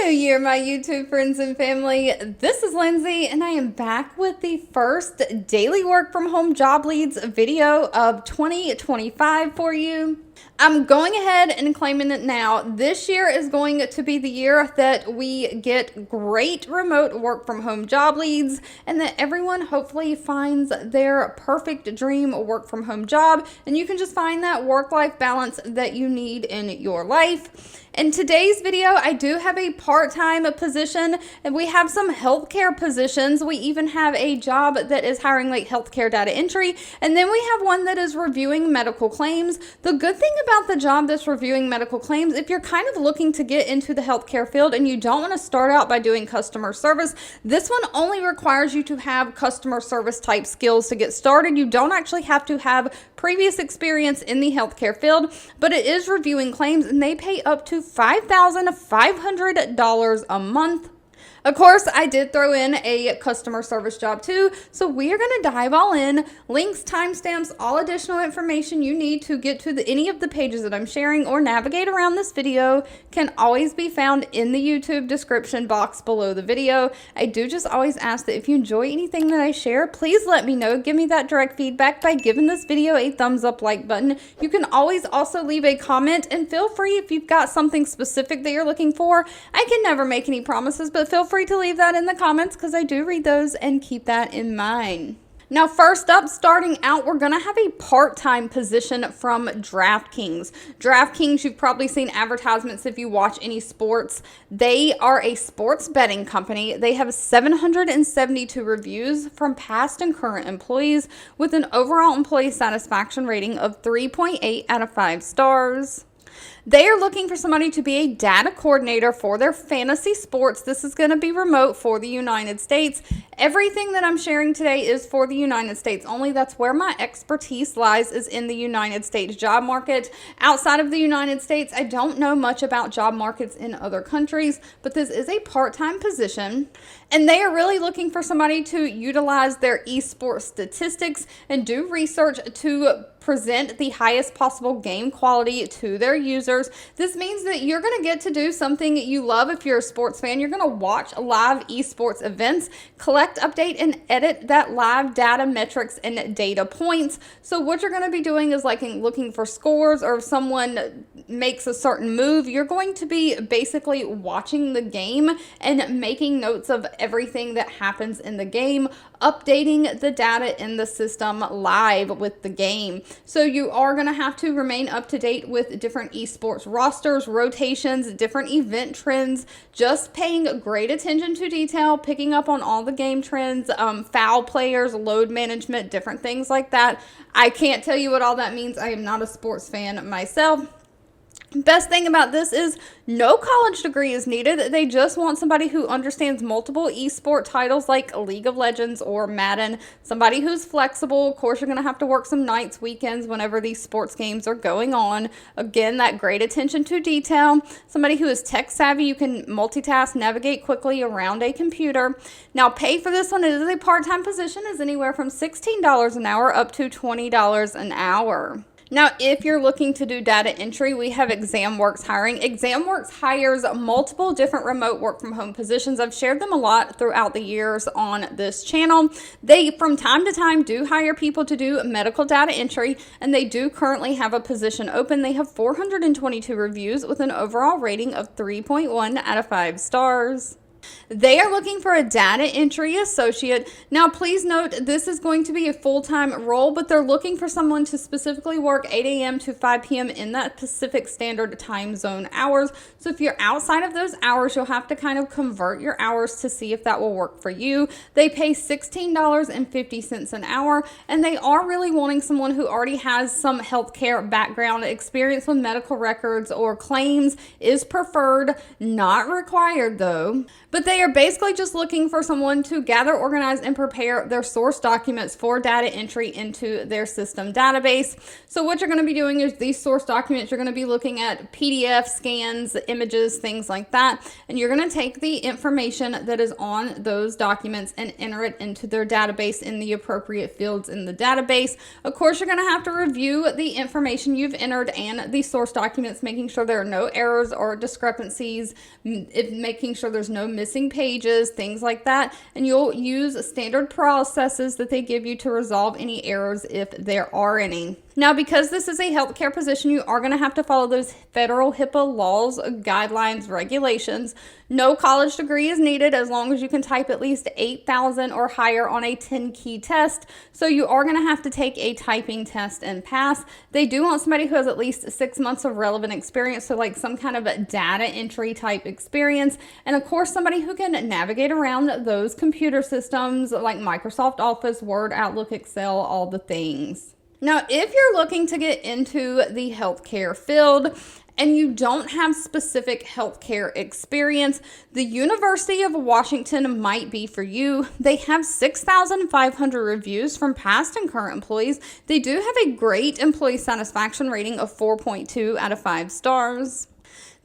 Year, my YouTube friends and family. This is Lindsay, and I am back with the first daily work from home job leads video of 2025 for you. I'm going ahead and claiming it now. This year is going to be the year that we get great remote work from home job leads and that everyone hopefully finds their perfect dream work from home job, and you can just find that work-life balance that you need in your life. In today's video, I do have a part-time position, and we have some healthcare positions. We even have a job that is hiring like healthcare data entry, and then we have one that is reviewing medical claims. The good thing about the job that's reviewing medical claims, if you're kind of looking to get into the healthcare field and you don't want to start out by doing customer service, this one only requires you to have customer service type skills to get started. You don't actually have to have previous experience in the healthcare field, but it is reviewing claims, and they pay up to $5,500 a month. Of course, I did throw in a customer service job too, so we are going to dive all in. Links, timestamps, all additional information you need to get to any of the pages that I'm sharing or navigate around this video can always be found in the YouTube description box below the video. I do just always ask that if you enjoy anything that I share, please let me know. Give me that direct feedback by giving this video a thumbs up like button. You can always also leave a comment, and feel free if you've got something specific that you're looking for. I can never make any promises, but feel free to leave that in the comments because I do read those and keep that in mind. Now, first up, starting out, we're going to have a part-time position from DraftKings. DraftKings, you've probably seen advertisements if you watch any sports. They are a sports betting company. They have 772 reviews from past and current employees with an overall employee satisfaction rating of 3.8 out of 5 stars. They are looking for somebody to be a data coordinator for their fantasy sports. This is going to be remote for the United States. Everything that I'm sharing today is for the United States only. That's where my expertise lies, is in the United States job market. Outside of the United States, I don't know much about job markets in other countries, but this is a part-time position, and they are really looking for somebody to utilize their esports statistics and do research to present the highest possible game quality to their users. This means that you're going to get to do something you love. If you're a sports fan, you're going to watch live esports events, collect, update, and edit that live data metrics and data points. So what you're going to be doing is like looking for scores, or if someone makes a certain move, you're going to be basically watching the game and making notes of everything that happens in the game, updating the data in the system live with the game. So you are going to have to remain up to date with different esports rosters, rotations, different event trends, just paying great attention to detail, picking up on all the game trends, foul players, load management, different things like that. I can't tell you what all that means. I am not a sports fan myself. Best thing about this is no college degree is needed. They just want somebody who understands multiple esport titles like League of Legends or Madden, somebody who's flexible. Of course, you're going to have to work some nights, weekends, whenever these sports games are going on. Again, that great attention to detail. Somebody who is tech savvy, you can multitask, navigate quickly around a computer. Now, pay for this one, it is a part-time position, is anywhere from $16 an hour up to $20 an hour. Now, if you're looking to do data entry, we have ExamWorks hiring. ExamWorks hires multiple different remote work from home positions. I've shared them a lot throughout the years on this channel. They, from time to time, do hire people to do medical data entry, and they do currently have a position open. They have 422 reviews with an overall rating of 3.1 out of 5 stars. They are looking for a data entry associate. Now, please note, this is going to be a full-time role, but they're looking for someone to specifically work 8 a.m. to 5 p.m. in that Pacific Standard Time Zone hours. So if you're outside of those hours, you'll have to kind of convert your hours to see if that will work for you. They pay $16.50 an hour, and they are really wanting someone who already has some healthcare background. Experience with medical records or claims is preferred, not required though. But But they are basically just looking for someone to gather, organize, and prepare their source documents for data entry into their system database. So what you're going to be doing is these source documents, you're going to be looking at PDF scans, images, things like that, and you're going to take the information that is on those documents and enter it into their database in the appropriate fields in the database. Of course, you're going to have to review the information you've entered and the source documents, making sure there are no errors or discrepancies, making sure there's no missing pages, things like that. And you'll use standard processes that they give you to resolve any errors if there are any. Now, because this is a healthcare position, you are going to have to follow those federal HIPAA laws, guidelines, regulations. No college degree is needed as long as you can type at least 8,000 or higher on a 10-key test. So you are going to have to take a typing test and pass. They do want somebody who has at least 6 months of relevant experience, so like some kind of a data entry type experience. And of course, somebody who can navigate around those computer systems like Microsoft Office, Word, Outlook, Excel, all the things. Now, if you're looking to get into the healthcare field and you don't have specific healthcare experience, the University of Washington might be for you. They have 6,500 reviews from past and current employees. They do have a great employee satisfaction rating of 4.2 out of 5 stars.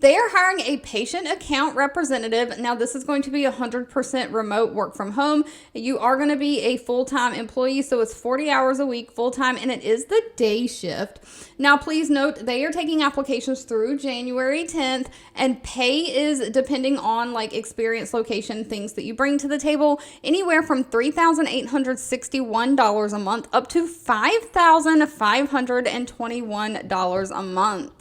They are hiring a patient account representative. Now, this is going to be 100% remote work from home. You are going to be a full-time employee, so it's 40 hours a week full-time, and it is the day shift. Now, please note, they are taking applications through January 10th, and pay is depending on like experience, location, things that you bring to the table, anywhere from $3,861 a month up to $5,521 a month.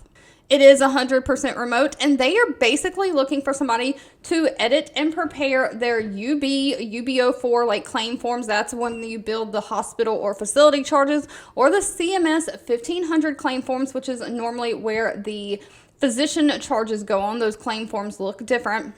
It is 100% remote, and they are basically looking for somebody to edit and prepare their UBO4 like claim forms. That's when you build the hospital or facility charges, or the CMS 1500 claim forms, which is normally where the physician charges go on. Those claim forms look different.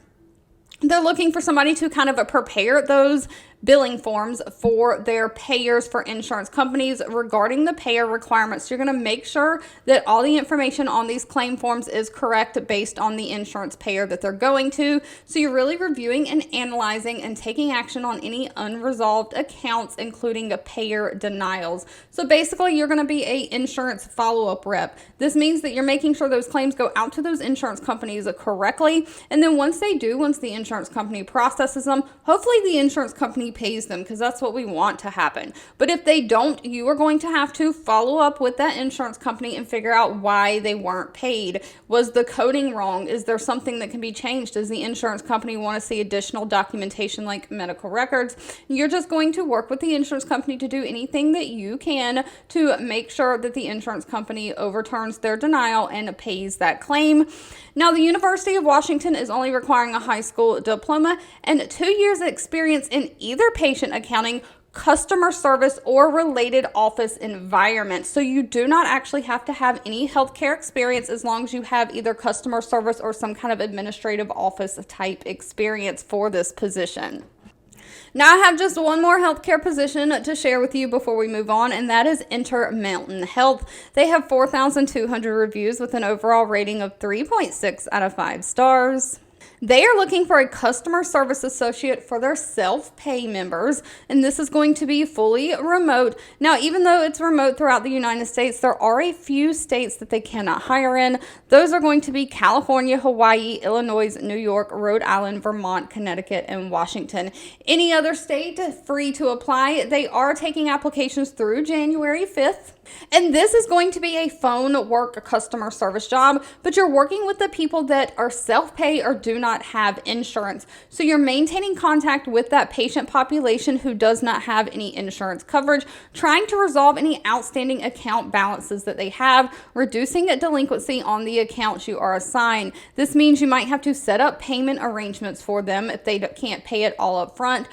They're looking for somebody to kind of prepare those billing forms for their payers, for insurance companies regarding the payer requirements. You're going to make sure that all the information on these claim forms is correct based on the insurance payer that they're going to. So you're really reviewing and analyzing and taking action on any unresolved accounts, including payer denials. So basically, you're going to be an insurance follow-up rep. This means that you're making sure those claims go out to those insurance companies correctly. And then once the insurance company processes them, hopefully the insurance company pays them, because that's what we want to happen. But if they don't, you are going to have to follow up with that insurance company and figure out why they weren't paid. Was the coding wrong? Is there something that can be changed? Does the insurance company want to see additional documentation like medical records? You're just going to work with the insurance company to do anything that you can to make sure that the insurance company overturns their denial and pays that claim. Now, the University of Washington is only requiring a high school diploma and 2 years of experience in either patient accounting, customer service, or related office environment. So you do not actually have to have any healthcare experience as long as you have either customer service or some kind of administrative office type experience for this position. Now I have just one more healthcare position to share with you before we move on, and that is Intermountain Health. They have 4,200 reviews with an overall rating of 3.6 out of 5 stars. They are looking for a customer service associate for their self-pay members, and this is going to be fully remote. Now, even though it's remote throughout the United States, there are a few states that they cannot hire in. Those are going to be California, Hawaii, Illinois, New York, Rhode Island, Vermont, Connecticut, and Washington. Any other state free to apply. They are taking applications through January 5th. And this is going to be a phone work customer service job, but you're working with the people that are self-pay or do not have insurance. So you're maintaining contact with that patient population who does not have any insurance coverage, trying to resolve any outstanding account balances that they have, reducing delinquency on the accounts you are assigned. This means you might have to set up payment arrangements for them if they can't pay it all up front.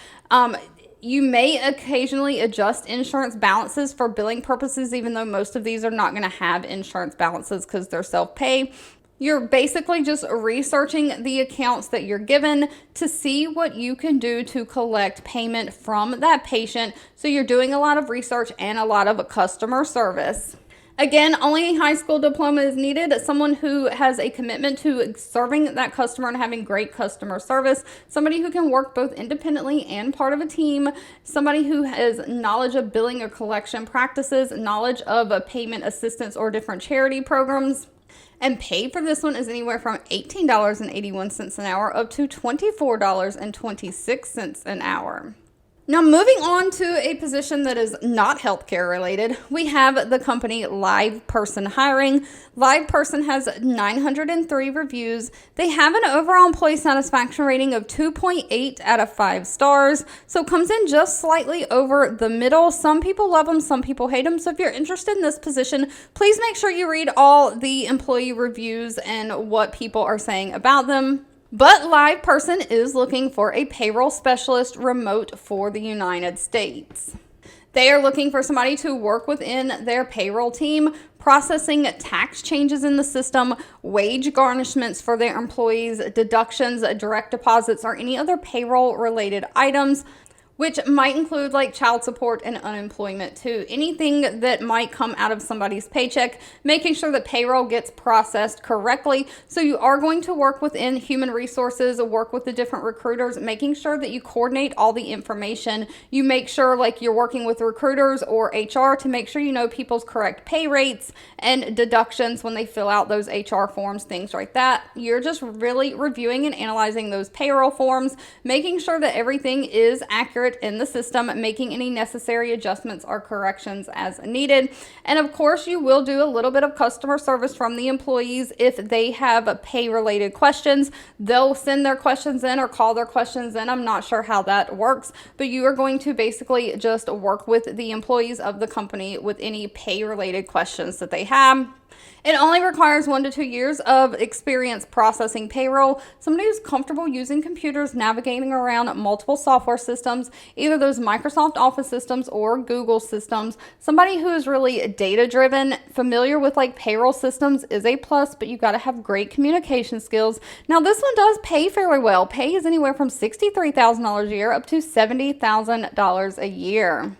You may occasionally adjust insurance balances for billing purposes, even though most of these are not going to have insurance balances because they're self-pay. You're basically just researching the accounts that you're given to see what you can do to collect payment from that patient. So you're doing a lot of research and a lot of customer service. Again, only a high school diploma is needed. Someone who has a commitment to serving that customer and having great customer service. Somebody who can work both independently and part of a team. Somebody who has knowledge of billing or collection practices, knowledge of payment assistance or different charity programs. And pay for this one is anywhere from $18.81 an hour up to $24.26 an hour. Now, moving on to a position that is not healthcare related, we have the company Live Person Hiring. Live Person has 903 reviews. They have an overall employee satisfaction rating of 2.8 out of 5 stars, so comes in just slightly over the middle. Some people love them, some people hate them. So if you're interested in this position, please make sure you read all the employee reviews and what people are saying about them. But Live Person is looking for a payroll specialist remote for the United States. They are looking for somebody to work within their payroll team, processing tax changes in the system, wage garnishments for their employees, deductions, direct deposits, or any other payroll-related items, which might include like child support and unemployment too. Anything that might come out of somebody's paycheck, making sure that payroll gets processed correctly. So you are going to work within human resources, work with the different recruiters, making sure that you coordinate all the information. You make sure like you're working with recruiters or HR to make sure you know people's correct pay rates and deductions when they fill out those HR forms, things like that. You're just really reviewing and analyzing those payroll forms, making sure that everything is accurate in the system, making any necessary adjustments or corrections as needed. And of course, you will do a little bit of customer service from the employees. If they have pay related questions, they'll send their questions in or call their questions in. I'm not sure how that works, but you are going to basically just work with the employees of the company with any pay related questions that they have. It only requires 1 to 2 years of experience processing payroll, somebody who's comfortable using computers, navigating around multiple software systems, either those Microsoft Office systems or Google systems, somebody who is really data driven, familiar with like payroll systems is a plus, but you got to have great communication skills. Now this one does pay fairly well. Pay is anywhere from $63,000 a year up to $70,000 a year.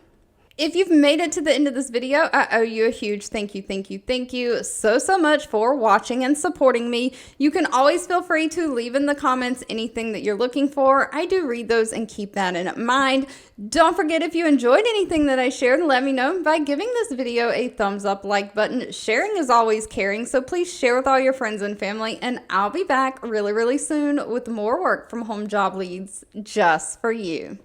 If you've made it to the end of this video, I owe you a huge thank you so much for watching and supporting me. You can always feel free to leave in the comments anything that you're looking for. I do read those and keep that in mind. Don't forget, if you enjoyed anything that I shared, let me know by giving this video a thumbs up, like button. Sharing is always caring, so please share with all your friends and family, and I'll be back really soon with more work from home job leads just for you.